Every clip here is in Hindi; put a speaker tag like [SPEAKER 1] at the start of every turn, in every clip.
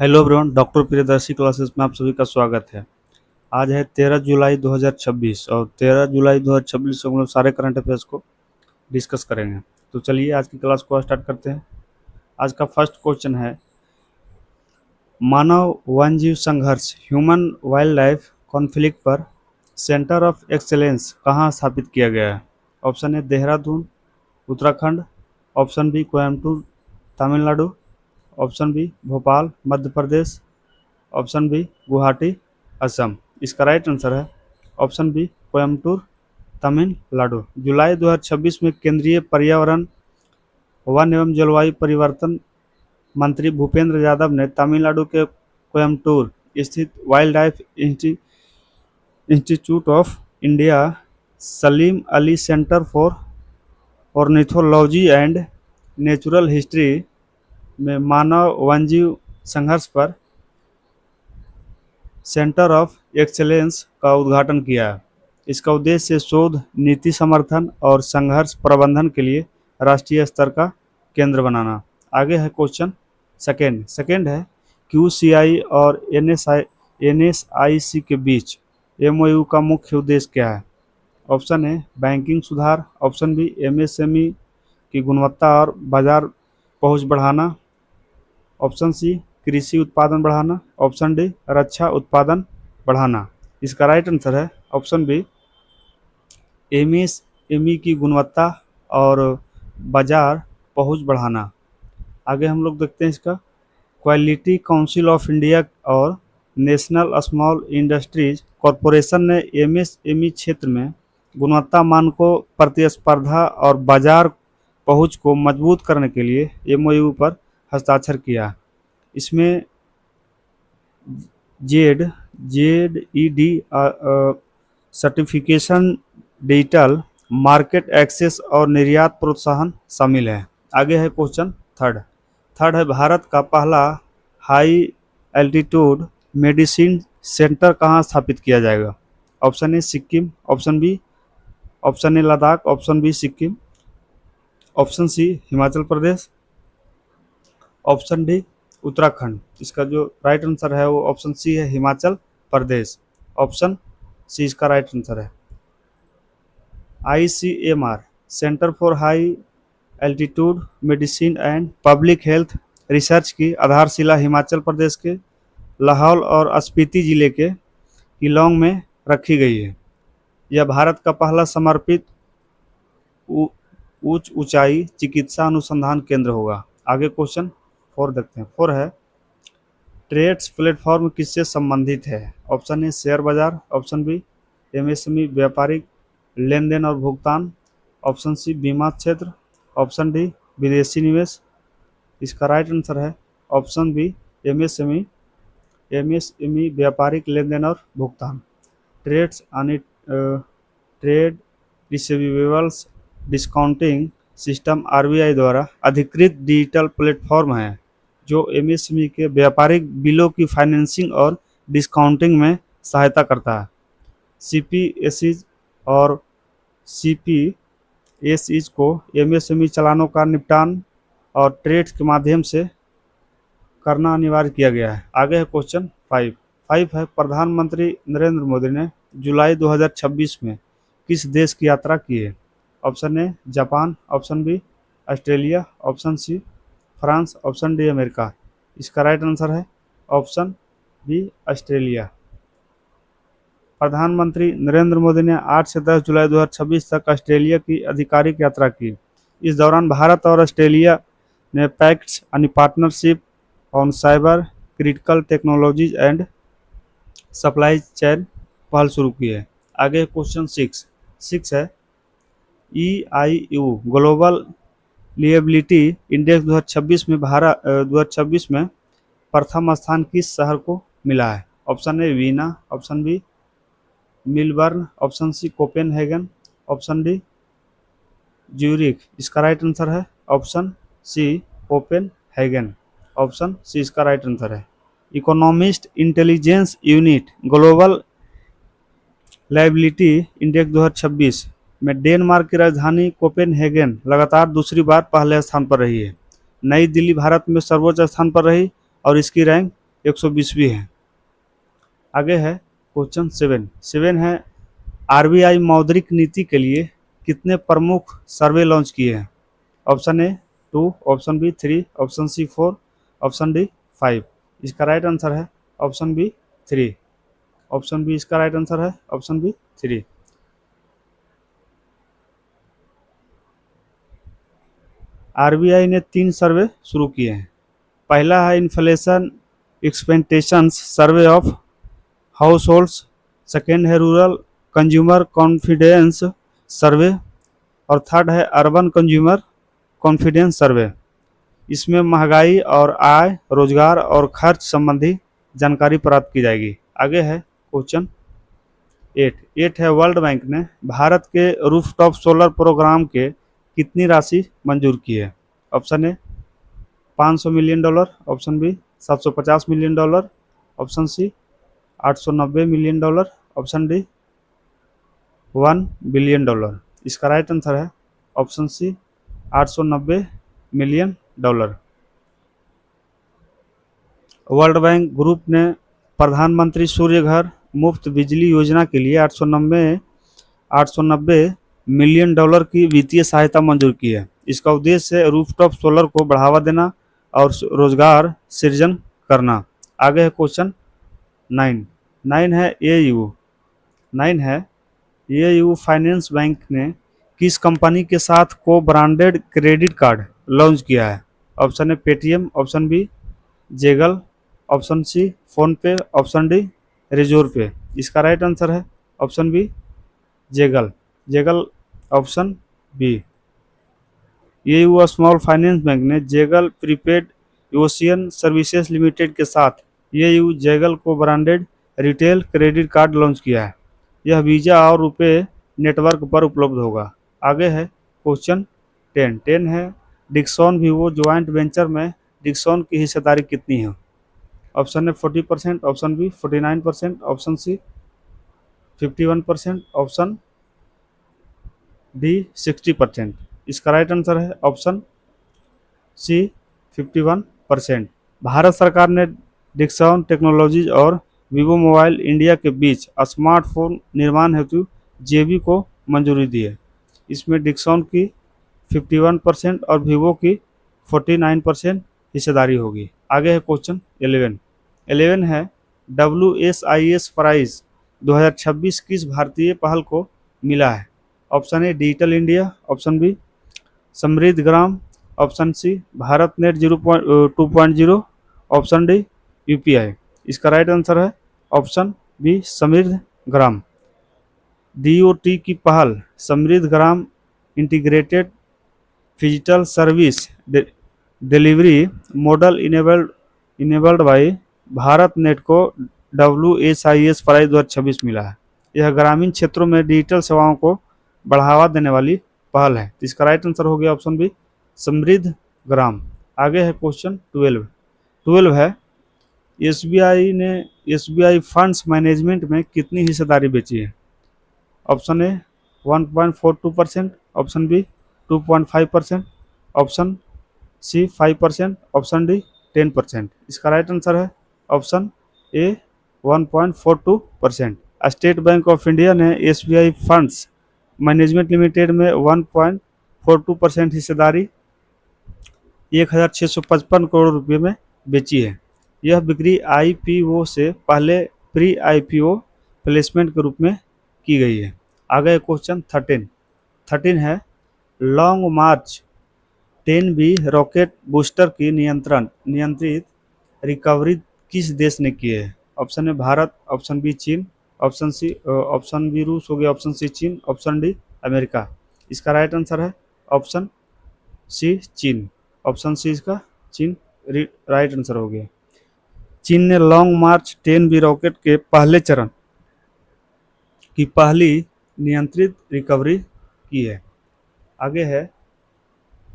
[SPEAKER 1] Hello everyone, doctor Priyadarshi classes में आप सभी का स्वागत है। आज है 13 जुलाई 2026 और 13 जुलाई 2026 से हम लोग सारे करंट अफेयर्स को डिस्कस करेंगे। तो चलिए आज की क्लास को स्टार्ट करते हैं। आज का फर्स्ट क्वेश्चन है, मानव वन्यजीव संघर्ष ह्यूमन वाइल्ड लाइफ कॉन्फ्लिक्ट पर सेंटर ऑफ एक्सेलेंस कहाँ स्थापित किया गया है? Option A Dehradun Uttarakhand, option B Coimbatore Tamil Nadu, option B Bhopal Madhya Pradesh, option B Guwahati Assam. इसका राइट आंसर है ऑप्शन बी कोयम्बटूर तमिलनाडु। जुलाई 2026 में केंद्रीय पर्यावरण वन एवं जलवायु परिवर्तन मंत्री भूपेंद्र यादव ने तमिलनाडु के कोयम्बटूर स्थित wild life institute of India Salim Ali centre for ornithology and natural history में मानव वन्यजीव संघर्ष पर सेंटर ऑफ एक्सेलेंस का उद्घाटन किया है। इसका उद्देश्य शोध, नीति समर्थन और संघर्ष प्रबंधन के लिए राष्ट्रीय स्तर का केंद्र बनाना। आगे है क्वेश्चन सेकेंड है, QCI और NSIC के बीच MOU का मुख्य उद्देश्य क्या है? ऑप्शन ए बैंकिंग सुधार, ऑप्शन बी MSME की गुणवत्ता और बाजार पहुंच बढ़ाना, ऑप्शन सी कृषि उत्पादन बढ़ाना, ऑप्शन डी रक्षा उत्पादन बढ़ाना। इसका राइट आंसर है ऑप्शन बी MSME की गुणवत्ता और बाजार पहुंच बढ़ाना। आगे हम लोग देखते हैं इसका, क्वालिटी काउंसिल ऑफ इंडिया और नेशनल स्मॉल इंडस्ट्रीज कॉरपोरेशन ने MSME क्षेत्र में गुणवत्ता मानकों, प्रतिस्पर्धा और बाजार पहुंच को मजबूत करने के लिए MOU पर हस्ताक्षर किया। इसमें ZED certification, digital market access और निर्यात प्रोत्साहन शामिल है। आगे है क्वेश्चन थर्ड है, भारत का पहला हाई एल्टीट्यूड मेडिसिन सेंटर कहाँ स्थापित किया जाएगा? Option A Sikkim, option A Ladakh, option B Sikkim, option C Himachal Pradesh, option D Uttarakhand. इसका जो राइट आंसर है वो ऑप्शन सी है हिमाचल प्रदेश। ऑप्शन सी इसका राइट आंसर है। ICMR centre for high altitude medicine and public health research की आधारशिला हिमाचल प्रदेश के लाहौल और स्पीति जिले के किलोंग में रखी गई है। यह भारत का पहला समर्पित उच्च ऊंचाई चिकित्सा अनुसंधान केंद्र होगा। आगे क्वेश्चन 4 देखते हैं। 4 है, ट्रेड्स प्लेटफॉर्म किससे संबंधित है? ऑप्शन ए शेयर बाजार, ऑप्शन बी MSME व्यापारिक लेन देन और भुगतान, ऑप्शन सी बीमा क्षेत्र, ऑप्शन डी विदेशी निवेश। इसका राइट आंसर है ऑप्शन बी MSME व्यापारिक लेन देन और भुगतान। TReDS trade receivables discounting system RBI द्वारा अधिकृत डिजिटल प्लेटफॉर्म है जो MSME के व्यापारिक बिलों की फाइनेंसिंग और डिस्काउंटिंग में सहायता करता है। CPSEs और CPSEs को MSME चालानों का निपटान और ट्रेड्स के माध्यम से करना अनिवार्य किया गया है। आगे है क्वेश्चन 5 है, प्रधानमंत्री नरेंद्र मोदी ने जुलाई 2026 में किस देश की यात्रा की है? Option A Japan, option B Australia, option C France, option D America. इसका राइट आंसर है ऑप्शन बी ऑस्ट्रेलिया। प्रधानमंत्री नरेंद्र मोदी ने 8 से 10 जुलाई 2026 तक ऑस्ट्रेलिया की आधिकारिक यात्रा की। इस दौरान भारत और ऑस्ट्रेलिया ने पैक्ट्स यानी partnership on cyber critical technologies and supply chain पहल शुरू की है। आगे क्वेश्चन 6 है, EIU ग्लोबल लिएबिलिटी इंडेक्स 2026 में प्रथम स्थान किस शहर को मिला है? Option A Vienna, option B Melbourne, option C Copenhagen, option D Zurich. इसका राइट आंसर है option C Copenhagen. Option C इसका राइट आंसर है। Economist Intelligence Unit global liability index 2026 में डेनमार्क की राजधानी कोपेनहेगन लगातार दूसरी बार पहले स्थान पर रही है। नई दिल्ली भारत में सर्वोच्च स्थान पर रही और इसकी रैंक 120वीं है। आगे है क्वेश्चन 7। 7 है आरबीआई मौद्रिक नीति के लिए कितने प्रमुख सर्वे लॉन्च किए हैं? Option A 2, option B 3, option C 4, option D 5। इसका राइट आंसर है ऑप्शन बी 3। ऑप्शन बी इसका राइट आंसर है ऑप्शन बी 3। आरबीआई ने 3 सर्वे शुरू किए हैं। पहला है inflation expectations survey of households, second है रूरल कंज्यूमर कॉन्फिडेंस सर्वे और थर्ड है अर्बन कंज्यूमर कॉन्फिडेंस सर्वे। इसमें महंगाई और आय, रोजगार और खर्च संबंधी जानकारी प्राप्त की जाएगी। आगे है क्वेश्चन 8। 8 है वर्ल्ड बैंक ने भारत के रूफटॉप सोलर प्रोग्राम के कितनी राशि मंजूर की है? Option A 500 million dollar, option B 750 million dollar, option C 890 million dollar, option D 1 billion dollar. इसका राइट आंसर है option C 890 million dollar. World Bank Group ने प्रधानमंत्री सूर्य घर मुफ्त बिजली योजना के लिए 890 मिलियन डॉलर की वित्तीय सहायता मंजूर की है। इसका उद्देश्य है रूफटॉप सोलर को बढ़ावा देना और रोजगार सृजन करना। आगे है क्वेश्चन 9। 9 है एयू। 9 है एयू फाइनेंस बैंक ने किस कंपनी के साथ को ब्रांडेड क्रेडिट कार्ड लॉन्च किया है? ऑप्शन है Paytm, option B Zaggle, option C PhonePe, option D Razorpay. इसका राइट आंसर है option B Zaggle. Zaggle option B. ये हुआ स्मॉल फाइनेंस बैंक ने Zaggle prepaid ocean services limited के साथ ये यू जेगल को branded retail credit card launch किया है। यह वीज़ा और रुपए नेटवर्क पर उपलब्ध होगा। आगे है क्वेश्चन 10। 10 है डिक्सॉन वीवो ज्वाइंट वेंचर में डिक्सॉन की हिस्सेदारी कितनी है? ऑप्शन है 40%, option B 49%, option C 51%, option D 60%। इसका राइट आंसर है ऑप्शन सी 51%। भारत सरकार ने डिक्सॉन टेक्नोलॉजीज और वीवो मोबाइल इंडिया के बीच स्मार्टफोन निर्माण हेतु जेबी को मंजूरी दी है। इसमें डिक्सॉन की 51% और वीवो की 49% हिस्सेदारी होगी। आगे है क्वेश्चन 11। 11 है WSIS प्राइज 2026 किस भारतीय पहल को मिला है? Option A digital India, option B Samriddh Gram, option C Bharat net 2.0, option D UPI. इसका राइट आंसर है option B Samriddh Gram. DOT की पहल Samriddh Gram integrated digital service delivery model enabled by Bharat net को WSIS प्राइज 2026 मिला है। यह ग्रामीण क्षेत्रों में डिजिटल सेवाओं को बढ़ावा देने वाली पहल है। इसका राइट आंसर हो गया ऑप्शन बी समृद्ध ग्राम। आगे है क्वेश्चन 12। 12 है SBI फंड्स मैनेजमेंट में कितनी हिस्सेदारी बेची है? Option A 1.42%, option B 2.5%, option C 5%, option D 10%। इसका राइट आंसर है option A 1.42%। State Bank of India ने SBI फंड्स मैनेजमेंट लिमिटेड में 1.42% हिस्सेदारी 1655 करोड़ रुपए में बेची है। यह बिक्री IPO से पहले प्री IPO प्लेसमेंट के रूप में की गई है। आगे क्वेश्चन 13। 13 है लॉन्ग मार्च 10B रॉकेट बूस्टर की नियंत्रित रिकवरी किस देश ने की है? ऑप्शन है भारत, ऑप्शन बी चीन, ऑप्शन बी रूस हो गया, ऑप्शन सी चीन, ऑप्शन डी अमेरिका। इसका राइट आंसर है ऑप्शन सी चीन। ऑप्शन सी इसका चीन राइट आंसर हो गया। चीन ने लॉन्ग मार्च 10B रॉकेट के पहले चरण की पहली नियंत्रित रिकवरी की है। आगे है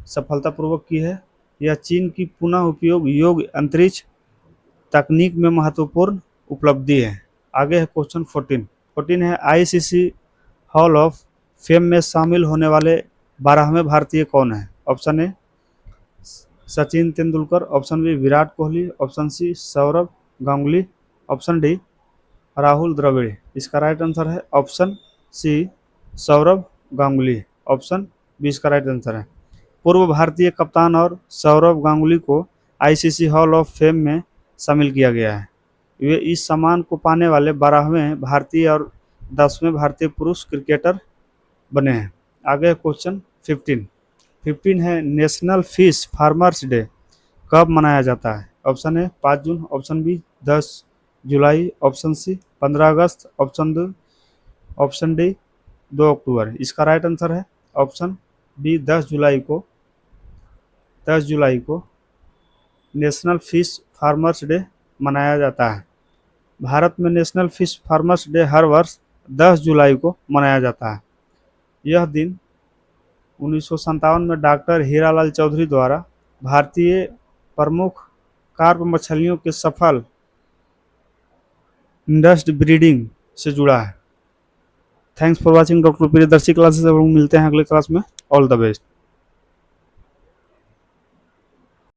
[SPEAKER 1] सफलतापूर्वक की है। यह चीन की पुनः उपयोग योग्य अंतरिक्ष तकनीक में महत्वपूर्ण उपलब्धि है। आगे है क्वेश्चन 14। 14 है ICC हॉल ऑफ फेम में शामिल होने वाले 12वें भारतीय कौन है? Option A Sachin Tendulkar, option B Virat Kohli, option C Sourav Ganguly, option D Rahul Dravid. इसका राइट आंसर है option C Sourav Ganguly. Option B इसका राइट आंसर है। पूर्व भारतीय कप्तान और सौरव गांगुली को आईसीसी हॉल ऑफ फेम में शामिल किया गया है। वे इस सम्मान को पाने वाले 12वें भारतीय और 10वें भारतीय पुरुष क्रिकेटर बने हैं। आगे क्वेश्चन 15 है नेशनल फिश फार्मर्स डे कब मनाया जाता है? ऑप्शन ए 5 जून, ऑप्शन बी 10 जुलाई, ऑप्शन सी 15 अगस्त, ऑप्शन डी 2 अक्टूबर। इसका राइट आंसर है ऑप्शन बी 10 जुलाई को नेशनल फिश फार्मर्स डे मनाया जाता है। भारत में नेशनल फिश फार्मर्स डे हर वर्ष 10 जुलाई को मनाया जाता है। यह दिन 1957 में डॉक्टर हीरालाल चौधरी द्वारा भारतीय प्रमुख कार्प मछलियों के सफल इंडस्ट्री ब्रीडिंग से जुड़ा है। Thanks for watching doctor Priyadarshi classes. मिलते हैं अगले क्लास में। All the best.